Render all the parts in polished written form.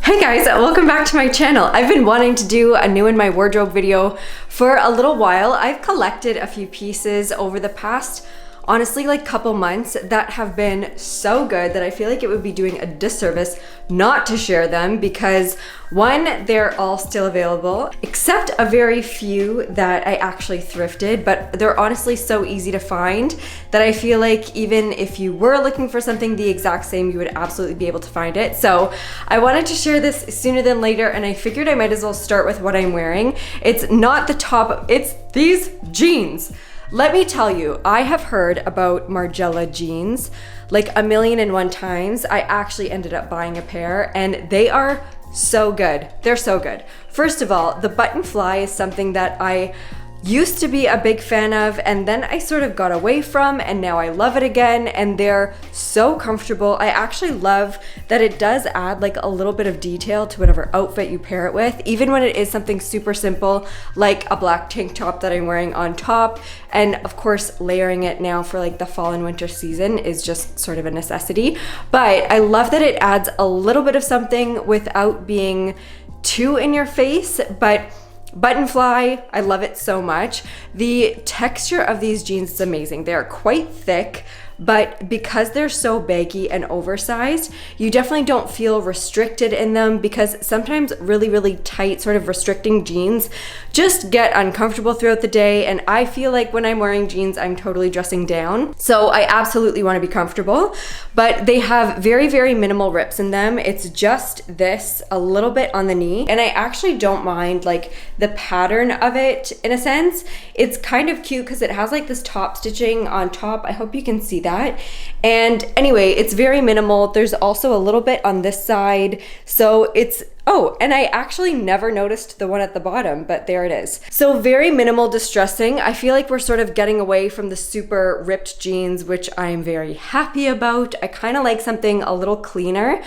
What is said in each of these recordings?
Hey guys, welcome back to my channel. I've been wanting to do a new in my wardrobe video for a little while. I've collected a few pieces over the past, honestly, like couple months that have been so good that I feel like it would be doing a disservice not to share them because one, they're all still available, except a very few that I actually thrifted, but they're honestly so easy to find that I feel like even if you were looking for something the exact same, you would absolutely be able to find it. So I wanted to share this sooner than later, and I figured I might as well start with what I'm wearing. It's not the top, it's these jeans. Let me tell you, I have heard about Margiela Jeans like 1,000,001 times. I actually ended up buying a pair and they are so good. They're so good. First of all, the button fly is something that I used to be a big fan of and then I sort of got away from, and now I love it again, and they're so comfortable. I actually love that it does add like a little bit of detail to whatever outfit you pair it with, even when it is something super simple like a black tank top that I'm wearing on top. And of course, layering it now for like the fall and winter season is just sort of a necessity. But I love that it adds a little bit of something without being too in your face. But button fly, I love it so much. The texture of these jeans is amazing. They are quite thick, but because they're so baggy and oversized, you definitely don't feel restricted in them, because sometimes really tight sort of restricting jeans just get uncomfortable throughout the day, and I feel like when I'm wearing jeans, I'm totally dressing down. So I absolutely want to be comfortable, but they have very minimal rips in them. It's just this, a little bit on the knee, and I actually don't mind like the pattern of it in a sense. It's kind of cute because it has like this top stitching on top. I hope you can see that. And anyway, it's very minimal. There's also a little bit on this side, so it's, oh, and I actually never noticed the one at the bottom, but there it is. So very minimal distressing. I feel like we're sort of getting away from the super ripped jeans, which I'm very happy about. I kind of like something a little cleaner.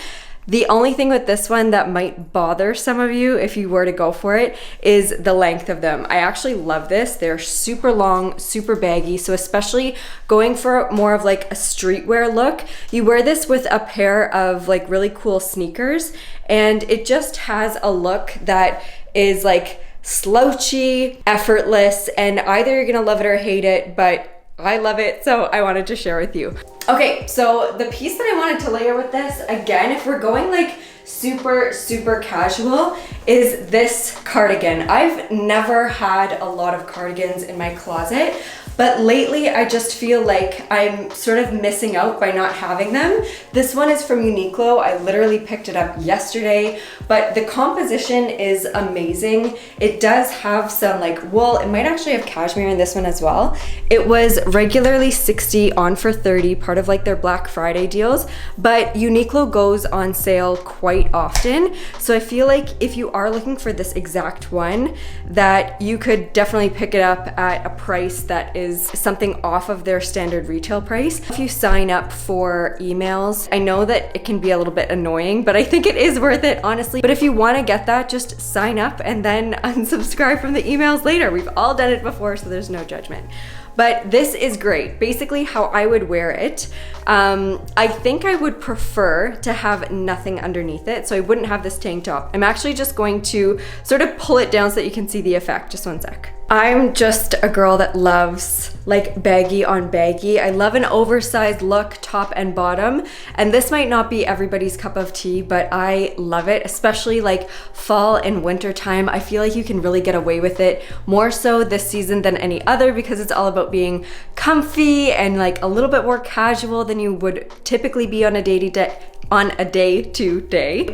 The only thing with this one that might bother some of you if you were to go for it is the length of them. I actually love this. They're super long, super baggy. So especially going for more of like a streetwear look, you wear this with a pair of like really cool sneakers, and it just has a look that is like slouchy, effortless, and either you're gonna love it or hate it, but I love it, so I wanted to share with you. Okay, so the piece that I wanted to layer with this, again, if we're going like super casual, is this cardigan. I've never had a lot of cardigans in my closet, but lately I just feel like I'm sort of missing out by not having them. This one is from Uniqlo. I literally picked it up yesterday, but the composition is amazing. It does have some like wool. It might actually have cashmere in this one as well. It was regularly $60 on for $30, part of like their Black Friday deals, but Uniqlo goes on sale quite often. So I feel like if you are looking for this exact one, that you could definitely pick it up at a price that is something off of their standard retail price. If you sign up for emails, I know that it can be a little bit annoying, but I think it is worth it, honestly. But if you want to get that, just sign up and then unsubscribe from the emails later. We've all done it before, so there's no judgment. But this is great. Basically how I would wear it. I think I would prefer to have nothing underneath it, so I wouldn't have this tank top. I'm actually just going to sort of pull it down so that you can see the effect. Just one sec. I'm just a girl that loves like baggy on baggy. I love an oversized look, top and bottom. And this might not be everybody's cup of tea, but I love it, especially like fall and winter time. I feel like you can really get away with it more so this season than any other, because it's all about being comfy and like a little bit more casual than you would typically be on a day-to-day.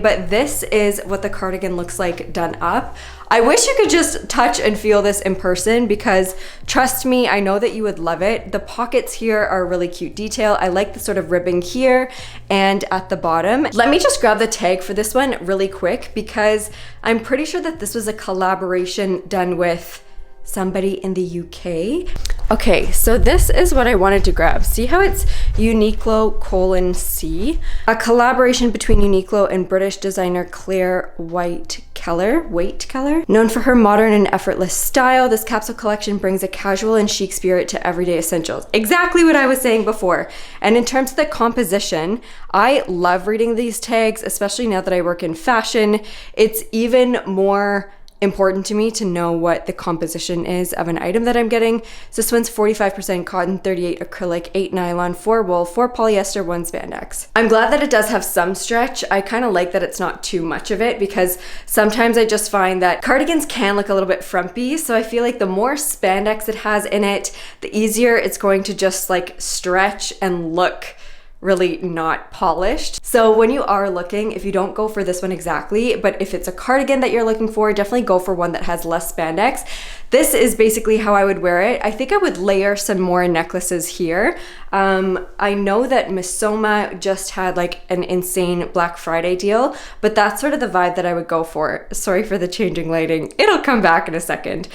But this is what the cardigan looks like done up. I wish you could just touch and feel this in person, because trust me, I know that you would love it. The pockets here are a really cute detail. I like the sort of ribbing here and at the bottom. Let me just grab the tag for this one really quick, because I'm pretty sure that this was a collaboration done with somebody in the UK. Okay, so this is what I wanted to grab. See how it's Uniqlo:C? A collaboration between Uniqlo and British designer Claire White Weight Keller. Known for her modern and effortless style, this capsule collection brings a casual and chic spirit to everyday essentials. Exactly what I was saying before. And in terms of the composition, I love reading these tags, especially now that I work in fashion. It's even more important to me to know what the composition is of an item that I'm getting. So this one's 45% cotton, 38 acrylic, 8 nylon, 4 wool, 4 polyester, 1 spandex. I'm glad that it does have some stretch. I kind of like that it's not too much of it, because sometimes I just find that cardigans can look a little bit frumpy. So I feel like the more spandex it has in it, the easier it's going to just like stretch and look really not polished. So when you are looking, if you don't go for this one exactly, but if it's a cardigan that you're looking for, definitely go for one that has less spandex. This is basically how I would wear it. I think I would layer some more necklaces here. I know that Missoma just had like an insane Black Friday deal, but that's sort of the vibe that I would go for. Sorry for the changing lighting. It'll come back in a second.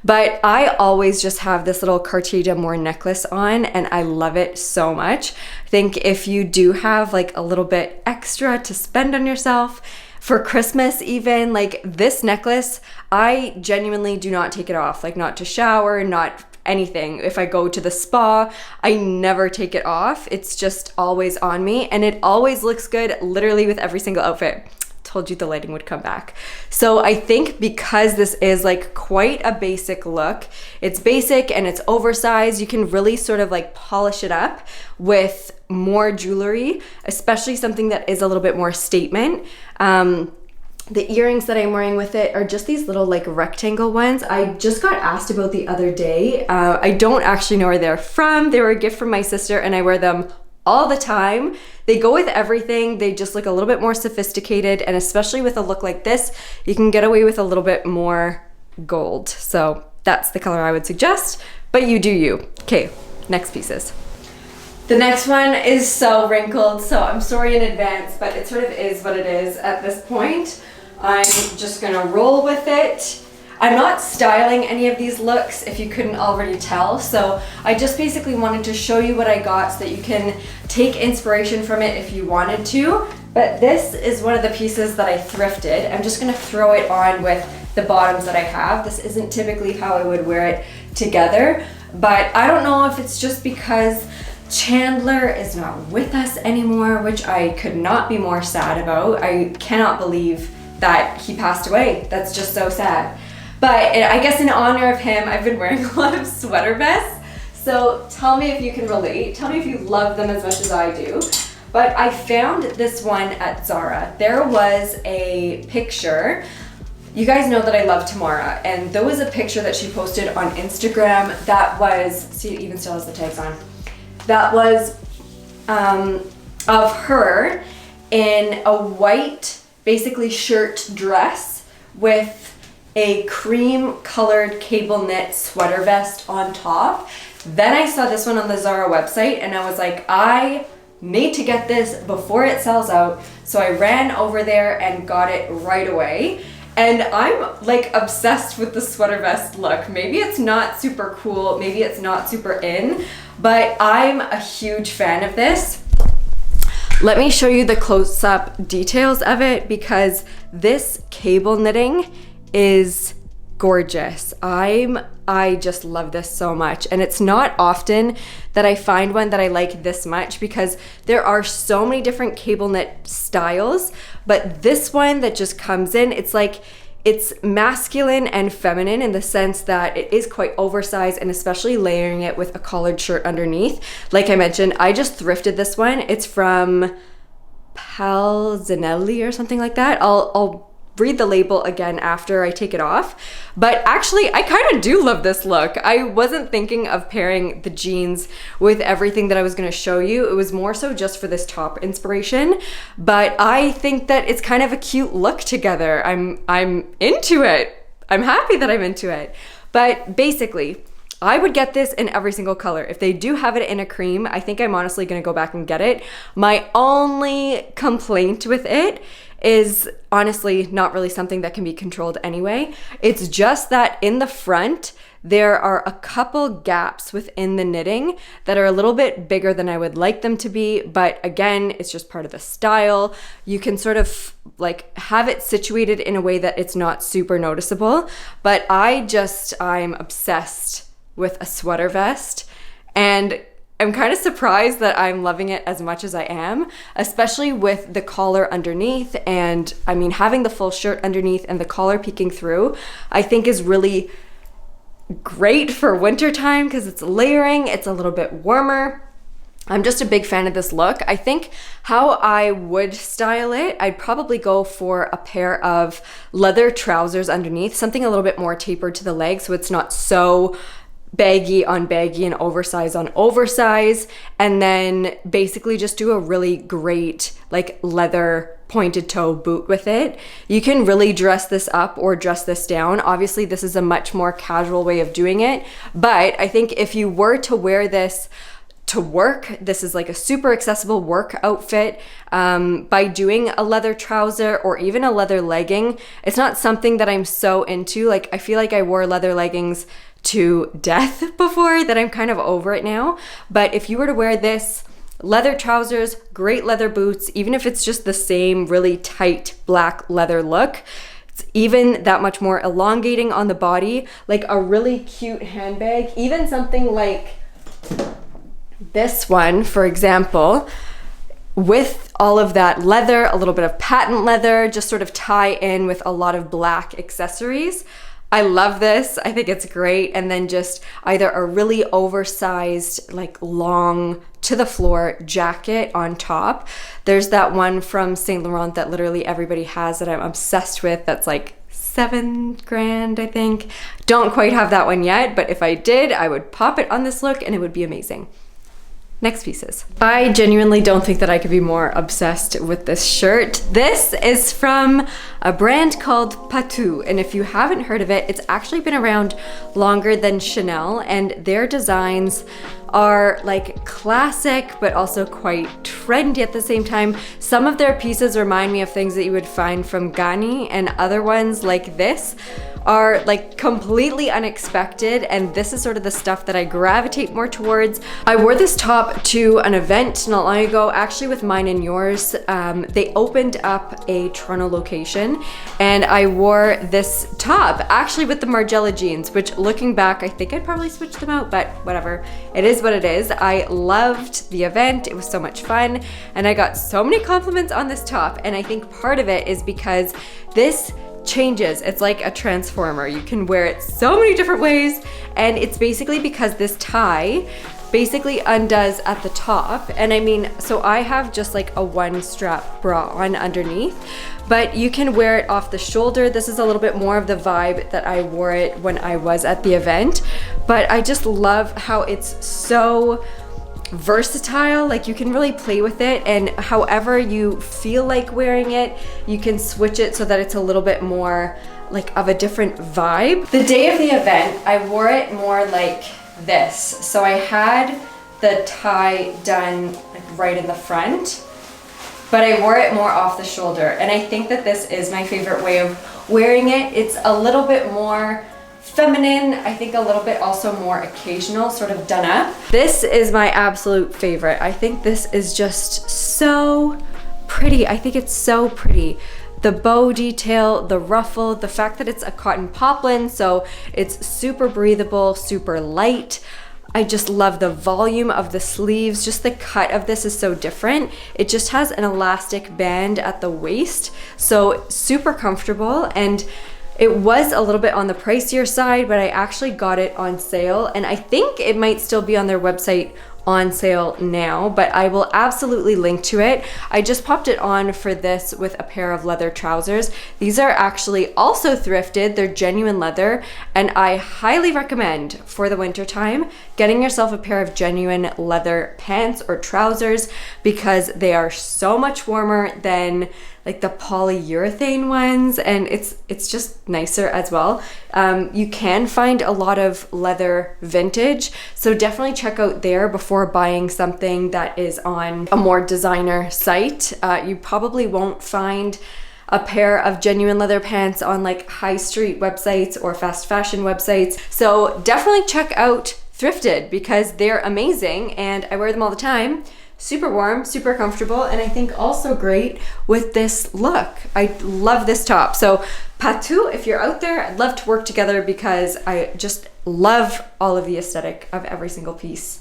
But I always just have this little Cartier d'Amour necklace on, and I love it so much. I think if you do have like a little bit extra to spend on yourself, for Christmas even, like this necklace, I genuinely do not take it off, like not to shower, not anything. If I go to the spa, I never take it off. It's just always on me, and it always looks good literally with every single outfit. Told you the lighting would come back. So I think because this is like quite a basic look, it's basic and it's oversized, you can really sort of like polish it up with more jewelry, especially something that is a little bit more statement. The earrings that I'm wearing with it are just these little like rectangle ones. I just got asked about the other day. I don't actually know where they're from. They were a gift from my sister, and I wear them all the time. They go with everything. They just look a little bit more sophisticated, and especially with a look like this, you can get away with a little bit more gold. So that's the color I would suggest, but you do you. Okay, next pieces. The next one is so wrinkled, so I'm sorry in advance, but it sort of is what it is at this point. I'm just gonna roll with it. I'm not styling any of these looks, if you couldn't already tell, so I just basically wanted to show you what I got so that you can take inspiration from it if you wanted to. But this is one of the pieces that I thrifted. I'm just gonna throw it on with the bottoms that I have. This isn't typically how I would wear it together, but I don't know if it's just because Chandler is not with us anymore, which I could not be more sad about. I cannot believe that he passed away. That's just so sad. But I guess in honor of him, I've been wearing a lot of sweater vests. So tell me if you can relate. Tell me if you love them as much as I do. But I found this one at Zara. There was a picture. You guys know that I love Tamara, and there was a picture that she posted on Instagram that was, see, it even still has the tags on. That was of her in a white, basically shirt dress with a cream colored cable knit sweater vest on top. Then I saw this one on the Zara website, and I was like, I need to get this before it sells out. So I ran over there and got it right away. And I'm like obsessed with the sweater vest look. Maybe it's not super cool, maybe it's not super in, but I'm a huge fan of this. Let me show you the close-up details of it, because this cable knitting is gorgeous. I just love this so much, and it's not often that I find one that I like this much, because there are so many different cable knit styles, but this one that just comes in, it's like it's masculine and feminine in the sense that it is quite oversized, and especially layering it with a collared shirt underneath. Like I mentioned, I just thrifted this one. It's from Palzinelli or something like that. I'll read the label again after I take it off. But actually, I kind of do love this look. I wasn't thinking of pairing the jeans with everything that I was going to show you. It was more so just for this top inspiration. But I think that it's kind of a cute look together. I'm into it. I'm happy that I'm into it. But basically, I would get this in every single color. If they do have it in a cream, I think I'm honestly gonna go back and get it. My only complaint with it is honestly not really something that can be controlled anyway. It's just that in the front, there are a couple gaps within the knitting that are a little bit bigger than I would like them to be, but again, it's just part of the style. You can sort of like have it situated in a way that it's not super noticeable, but I'm obsessed with a sweater vest, and I'm kind of surprised that I'm loving it as much as I am, especially with the collar underneath. And I mean, having the full shirt underneath and the collar peeking through, I think is really great for winter time because it's layering, it's a little bit warmer. I'm just a big fan of this look. I think how I would style it, I'd probably go for a pair of leather trousers underneath, something a little bit more tapered to the leg so it's not so baggy on baggy and oversized on oversize, and then basically just do a really great like leather pointed toe boot with it. You can really dress this up or dress this down. Obviously, this is a much more casual way of doing it, but I think if you were to wear this to work, this is like a super accessible work outfit. By doing a leather trouser or even a leather legging, it's not something that I'm so into. Like, I feel like I wore leather leggings to death before that I'm kind of over it now. But if you were to wear this, leather trousers, great leather boots, even if it's just the same really tight black leather look, it's even that much more elongating on the body. Like a really cute handbag, even something like this one, for example, with all of that leather, a little bit of patent leather, just sort of tie in with a lot of black accessories. I love this. I think it's great. And then just either a really oversized, like long to the floor jacket on top. There's that one from Saint Laurent that literally everybody has that I'm obsessed with. That's like $7,000, I think. Don't quite have that one yet, but if I did, I would pop it on this look and it would be amazing. Next pieces. I genuinely don't think that I could be more obsessed with this shirt. This is from a brand called Patou, and if you haven't heard of it, it's actually been around longer than Chanel, and their designs are like classic but also quite trendy at the same time. Some of their pieces remind me of things that you would find from Ganni, and other ones like this are like completely unexpected, and this is sort of the stuff that I gravitate more towards. I wore this top to an event not long ago, actually with mine and yours. They opened up a Toronto location and I wore this top actually with the Margiela jeans, which looking back, I think I'd probably switch them out, but whatever. It is what it is. I loved the event. It was so much fun and I got so many compliments on this top, and I think part of it is because this changes. It's like a transformer. You can wear it so many different ways, and it's basically because this tie basically undoes at the top. And I mean, so I have just like a one strap bra on underneath, but you can wear it off the shoulder. This is a little bit more of the vibe that I wore it when I was at the event, but I just love how it's so versatile. Like you can really play with it, and however you feel like wearing it, you can switch it so that it's a little bit more like of a different vibe. The day of the event, I wore it more like this. So I had the tie done like right in the front, but I wore it more off the shoulder, and I think that this is my favorite way of wearing it. It's a little bit more feminine, I think a little bit also more occasional, sort of done up. This is my absolute favorite. I think this is just so pretty. I think it's so pretty. The bow detail, the ruffle, the fact that it's a cotton poplin, so it's super breathable, super light. I just love the volume of the sleeves. Just the cut of this is so different. It just has an elastic band at the waist, so super comfortable. And it was a little bit on the pricier side, but I actually got it on sale, and I think it might still be on their website on sale now, but I will absolutely link to it. I just popped it on for this with a pair of leather trousers. These are actually also thrifted. They're genuine leather, and I highly recommend for the winter time getting yourself a pair of genuine leather pants or trousers, because they are so much warmer than like the polyurethane ones, and it's just nicer as well. You can find a lot of leather vintage, so definitely check out there before buying something that is on a more designer site. You probably won't find a pair of genuine leather pants on like high street websites or fast fashion websites. So definitely check out Thrifted, because they're amazing and I wear them all the time. Super warm, super comfortable, and I think also great with this look. I love this top. So Patu, if you're out there, I'd love to work together because I just love all of the aesthetic of every single piece.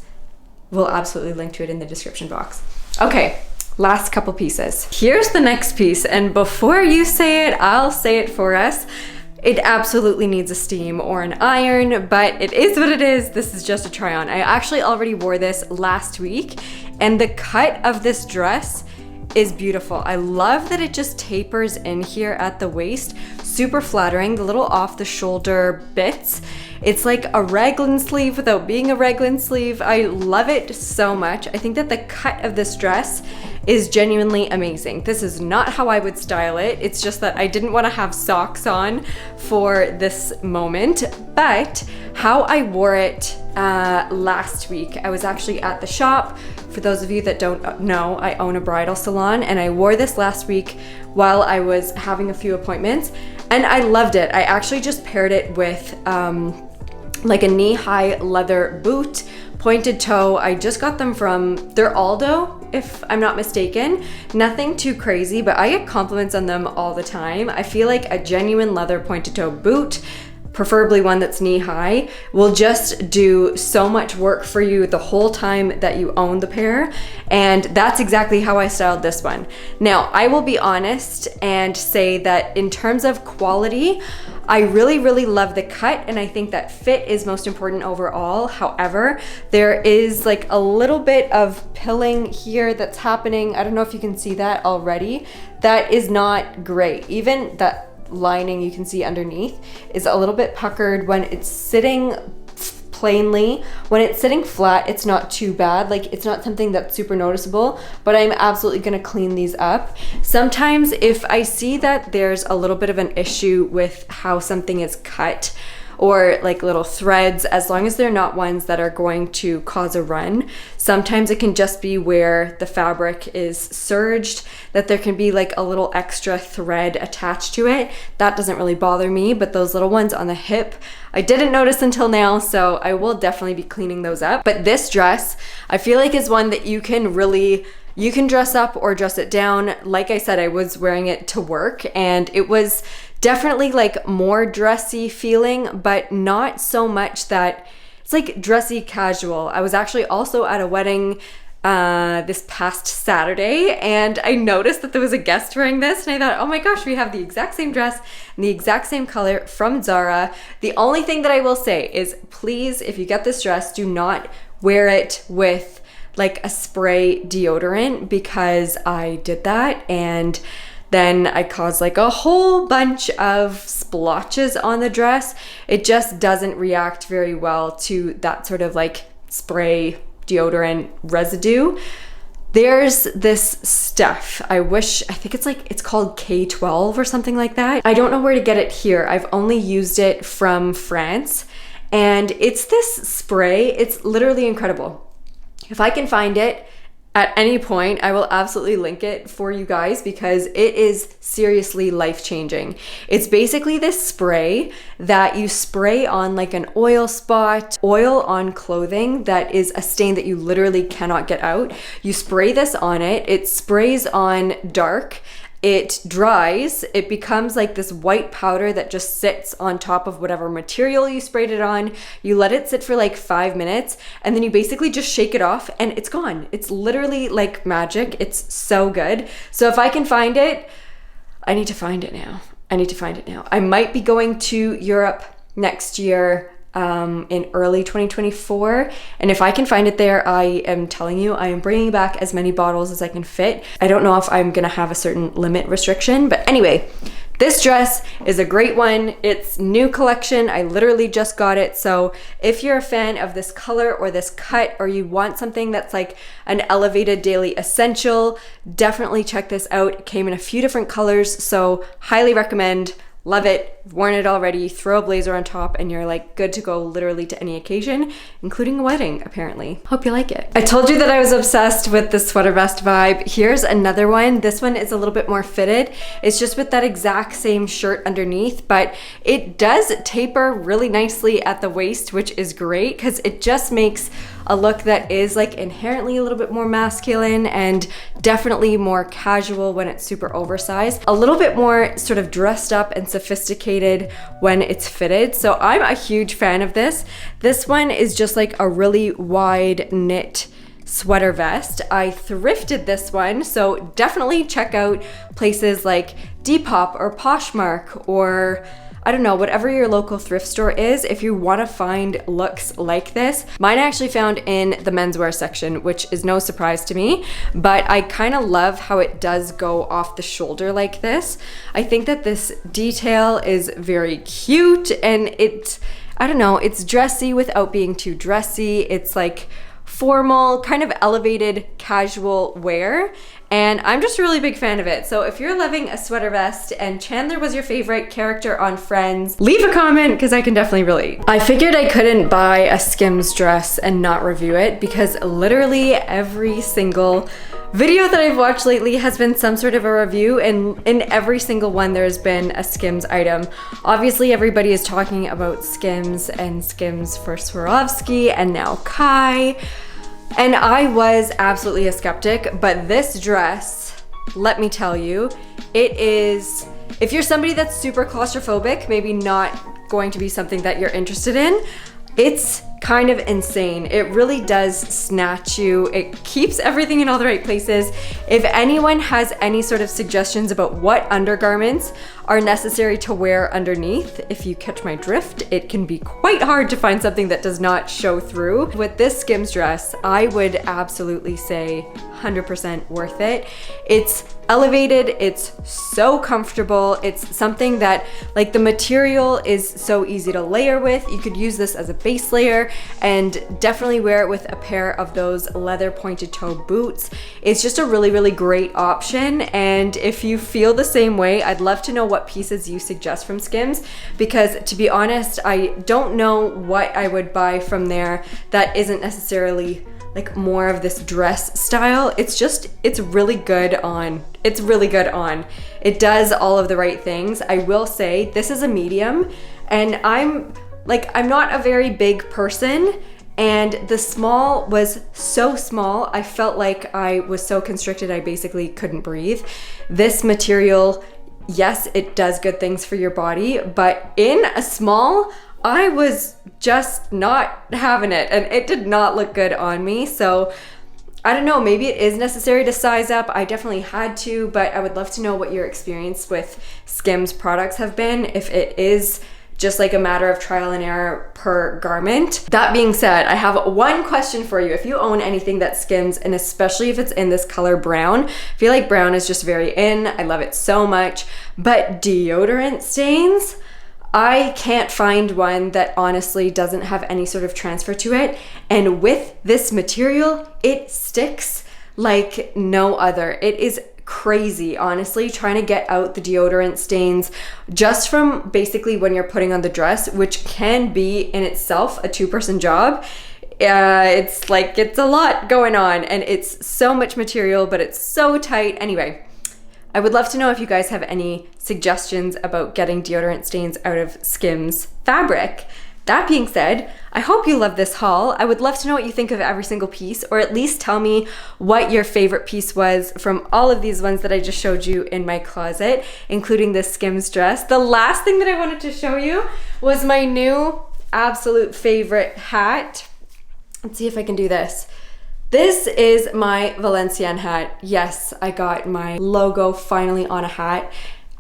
We'll absolutely link to it in the description box. Okay, last couple pieces. Here's the next piece, and before you say it, I'll say it for us. It absolutely needs a steam or an iron, but it is what it is. This is just a try on. I actually already wore this last week, and the cut of this dress is beautiful. I love that it just tapers in here at the waist. Super flattering, the little off the shoulder bits. It's like a raglan sleeve without being a raglan sleeve. I love it so much. I think that the cut of this dress is genuinely amazing. This is not how I would style it. It's just that I didn't want to have socks on for this moment, but how I wore it last week, I was actually at the shop. For those of you that don't know, I own a bridal salon, and I wore this last week while I was having a few appointments, and I loved it. I actually just paired it with like a knee-high leather boot, pointed toe. I just got them from, they're Aldo, if I'm not mistaken. Nothing too crazy, but I get compliments on them all the time. I feel like a genuine leather pointed toe boot, preferably one that's knee-high, will just do so much work for you the whole time that you own the pair, and that's exactly how I styled this one. Now, I will be honest and say that in terms of quality, I really, really love the cut, and I think that fit is most important overall. However, there is like a little bit of pilling here that's happening. I don't know if you can see that already. That is not great. Even that lining you can see underneath is a little bit puckered when it's sitting plainly. When it's sitting flat, it's not too bad. Like, it's not something that's super noticeable, but I'm absolutely gonna clean these up. Sometimes if I see that there's a little bit of an issue with how something is cut, or like little threads, as long as they're not ones that are going to cause a run. Sometimes it can just be where the fabric is serged, that there can be like a little extra thread attached to it. That doesn't really bother me, but those little ones on the hip, I didn't notice until now, so I will definitely be cleaning those up. But this dress, I feel like is one that you can dress up or dress it down. Like I said, I was wearing it to work, and it was definitely like more dressy feeling, but not so much that it's like dressy casual. I was actually also at a wedding this past Saturday, and I noticed that there was a guest wearing this, and I thought, oh my gosh, we have the exact same dress and the exact same color from ZARA. The only thing that I will say is, please, if you get this dress, do not wear it with like a spray deodorant, because I did that and then I caused like a whole bunch of splotches on the dress. It just doesn't react very well to that sort of like spray deodorant residue. There's this stuff. I think it's called K12 or something like that. I don't know where to get it here. I've only used it from France, and it's this spray. It's literally incredible. If I can find it at any point, I will absolutely link it for you guys, because it is seriously life-changing. It's basically this spray that you spray on like an oil spot, oil on clothing that is a stain that you literally cannot get out. You spray this on it, it sprays on dark, it dries, it becomes like this white powder that just sits on top of whatever material you sprayed it on. You let it sit for like 5 minutes, and then you basically just shake it off and it's gone. It's literally like magic. It's so good. So if I can find it, I need to find it now. I might be going to Europe next year in early 2024. And if I can find it there, I am telling you, I am bringing back as many bottles as I can fit. I don't know if I'm gonna have a certain limit restriction, but anyway, this dress is a great one. It's new collection. I literally just got it. So if you're a fan of this color or this cut, or you want something that's like an elevated daily essential, definitely check this out. It came in a few different colors, so highly recommend. Love it, worn it already, throw a blazer on top and you're like good to go literally to any occasion, including a wedding apparently. Hope you like it. I told you that I was obsessed with the sweater vest vibe. Here's another one. This one is a little bit more fitted. It's just with that exact same shirt underneath, but it does taper really nicely at the waist, which is great because it just makes a look that is like inherently a little bit more masculine and definitely more casual when it's super oversized. A little bit more sort of dressed up and sophisticated when it's fitted. So I'm a huge fan of this. This one is just like a really wide knit sweater vest. I thrifted this one, so definitely check out places like Depop or Poshmark or I don't know, whatever your local thrift store is, if you want to find looks like this. Mine I actually found in the menswear section, which is no surprise to me, but I kind of love how it does go off the shoulder like this. I think that this detail is very cute and I don't know, it's dressy without being too dressy. It's like formal, kind of elevated casual wear, and I'm just a really big fan of it. So if you're loving a sweater vest and Chandler was your favorite character on Friends, leave a comment because I can definitely relate. I figured I couldn't buy a Skims dress and not review it because literally every single video that I've watched lately has been some sort of a review, and in every single one there's been a Skims item. Obviously everybody is talking about Skims and Skims for Swarovski and now Kai. And I was absolutely a skeptic, but this dress, let me tell you, it is, if you're somebody that's super claustrophobic, maybe not going to be something that you're interested in. It's kind of insane. It really does snatch you. It keeps everything in all the right places. If anyone has any sort of suggestions about what undergarments are necessary to wear underneath, if you catch my drift, it can be quite hard to find something that does not show through. With this Skims dress, I would absolutely say 100% worth it. It's elevated, it's so comfortable, it's something that like the material is so easy to layer with. You could use this as a base layer and definitely wear it with a pair of those leather pointed toe boots. It's just a really, really great option, and if you feel the same way, I'd love to know what pieces you suggest from Skims, because to be honest, I don't know what I would buy from there that isn't necessarily like more of this dress style. It's really good on. It's really good on. It does all of the right things. I will say this is a medium, and I'm not a very big person, and the small was so small. I felt like I was so constricted I basically couldn't breathe. This material, yes, it does good things for your body, but in a small, I was just not having it, and it did not look good on me. So I don't know, maybe it is necessary to size up. I definitely had to, but I would love to know what your experience with Skims products have been, if it is just like a matter of trial and error per garment. That being said, I have one question for you. If you own anything that Skims, and especially if it's in this color brown, I feel like brown is just very in. I love it so much, but deodorant stains, I can't find one that honestly doesn't have any sort of transfer to it. And with this material, it sticks like no other. It is crazy, honestly, trying to get out the deodorant stains just from basically when you're putting on the dress, which can be in itself a two-person job. It's a lot going on, and it's so much material, but it's so tight. Anyway, I would love to know if you guys have any suggestions about getting deodorant stains out of Skims fabric. That being said, I hope you love this haul. I would love to know what you think of every single piece, or at least tell me what your favorite piece was from all of these ones that I just showed you in my closet, including this Skims dress. The last thing that I wanted to show you was my new absolute favorite hat. Let's see if I can do this. This is my Valenciennes hat. Yes, I got my logo finally on a hat.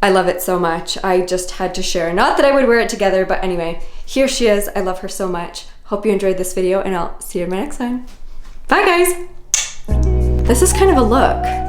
I love it so much. I just had to share. Not that I would wear it together, but anyway, here she is. I love her so much. Hope you enjoyed this video, and I'll see you in my next one. Bye guys. This is kind of a look.